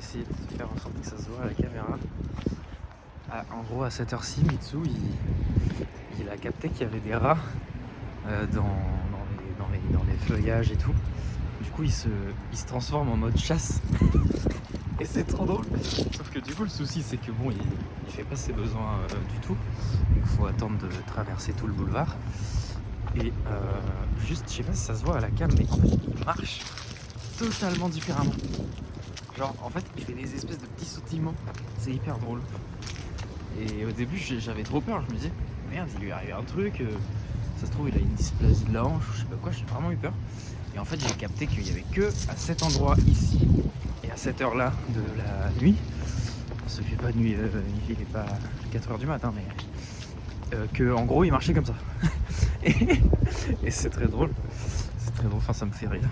essayer de faire en sorte que ça se voit à la caméra. Ah, en gros, à cette heure-ci, Mitsu, il a capté qu'il y avait des rats dans les feuillages et tout. Du coup, il se transforme en mode chasse. Et c'est trop drôle. Sauf que du coup, le souci, c'est que bon, il fait pas ses besoins du tout. Donc, il faut attendre de traverser tout le boulevard. Et juste, je sais pas si ça se voit à la cam, mais en fait, il marche totalement différemment. Genre, en fait, il fait des espèces de petits sautillements. C'est hyper drôle. Et au début, j'avais trop peur. Je me disais, merde, il lui arrive un truc. Ça se trouve, il a une dysplasie de la hanche, je sais pas quoi. J'ai vraiment eu peur. Et en fait, j'ai capté qu'il y avait que à cet endroit ici et à cette heure-là de la nuit. On se fait pas de nuit, il est pas 4h du matin, mais que en gros, il marchait comme ça. Et c'est très drôle. C'est très drôle. Enfin, ça me fait rire.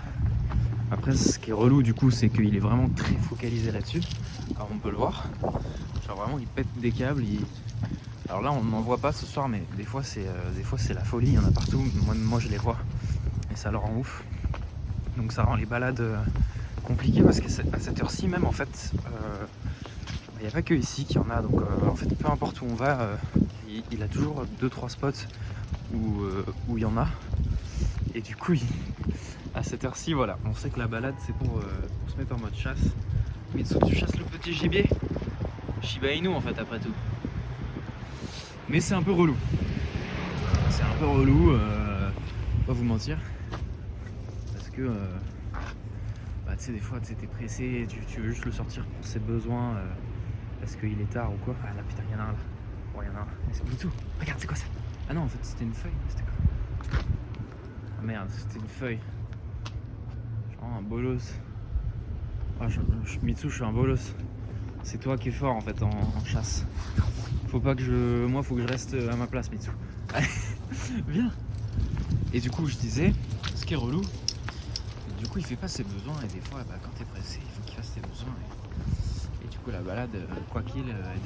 Après, ce qui est relou du coup, c'est qu'il est vraiment très focalisé là-dessus. Alors, on peut le voir. Genre vraiment, il pète des câbles. Alors là, on n'en voit pas ce soir, mais des fois, c'est la folie. Il y en a partout. Moi, je les vois. Et ça le rend ouf. Donc, ça rend les balades compliquées parce qu'à cette heure-ci, même en fait, il n'y a pas que ici qu'il y en a. Donc, en fait, peu importe où on va, il a toujours 2-3 spots où il y en a. Et du coup, à cette heure-ci, voilà, on sait que la balade c'est pour se mettre en mode chasse. Mitsu, tu chasses le petit gibier. Shiba Inu en fait, après tout. Mais c'est un peu relou. C'est un peu relou, pas vous mentir. Parce que, bah, tu sais, des fois, t'es pressé, tu veux juste le sortir pour ses besoins, parce qu'il est tard ou quoi. Ah là, putain, il y en a un là. Bon, il y en a un. C'est Mitsu, regarde, c'est quoi ça? Ah non, en fait, c'était une feuille. C'était quoi? Ah merde, c'était une feuille. Genre un bolos. Ah, Mitsu, je suis un bolos. C'est toi qui es fort en fait en chasse. Faut pas que moi, faut que je reste à ma place, Mitsu. Allez, viens. Et du coup, je disais, ce qui est relou, du coup, il fait pas ses besoins et des fois, bah, quand t'es pressé, il faut qu'il fasse ses besoins. Et du coup, la balade, quoi qu'il, elle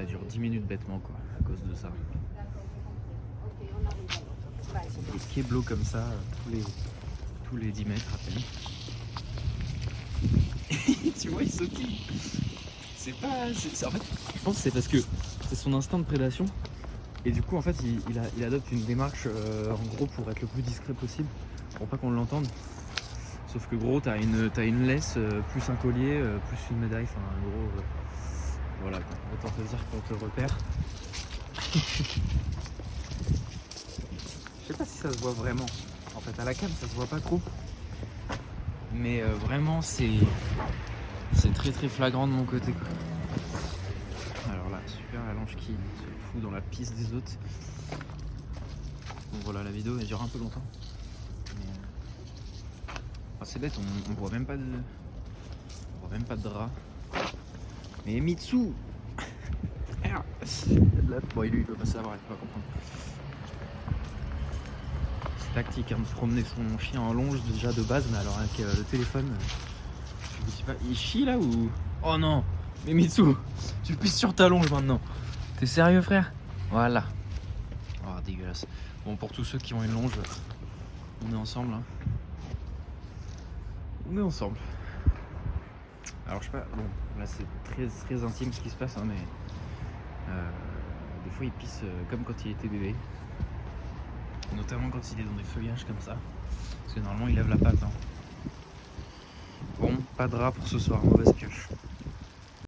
dure 10 minutes bêtement quoi, à cause de ça. Des keblos comme ça, tous les 10 mètres à peine. Tu vois, il sautille. En fait, je pense que c'est parce que c'est son instinct de prédation. Et du coup, en fait, il adopte une démarche en gros pour être le plus discret possible, pour pas qu'on l'entende. Sauf que gros, t'as une laisse, plus un collier, plus une médaille, enfin gros, voilà quoi. Autant te dire qu'on te repère. Je sais pas si ça se voit vraiment. En fait, à la cam, ça se voit pas trop. Mais vraiment, c'est très très flagrant de mon côté quoi. Alors là, super la longe qui se fout dans la piste des autres. Bon voilà, la vidéo elle dure un peu longtemps. Mais c'est bête, on voit même pas de drap. Mais Mitsu. Bon, lui il peut pas savoir, il peut pas comprendre. C'est tactique hein, de promener son chien en longe déjà de base, mais alors avec le téléphone, je vous dis pas, il chie là ou... Oh non. Mais Mitsu, tu pisses sur ta longe maintenant. T'es sérieux frère? Voilà. Oh dégueulasse. Bon, pour tous ceux qui ont une longe, on est ensemble hein. On est ensemble. Alors je sais pas, bon là c'est très très intime ce qui se passe hein, mais des fois il pisse comme quand il était bébé. Notamment quand il est dans des feuillages comme ça. Parce que normalement il lève la patte hein. Bon, pas de rat pour ce soir, mauvaise pioche.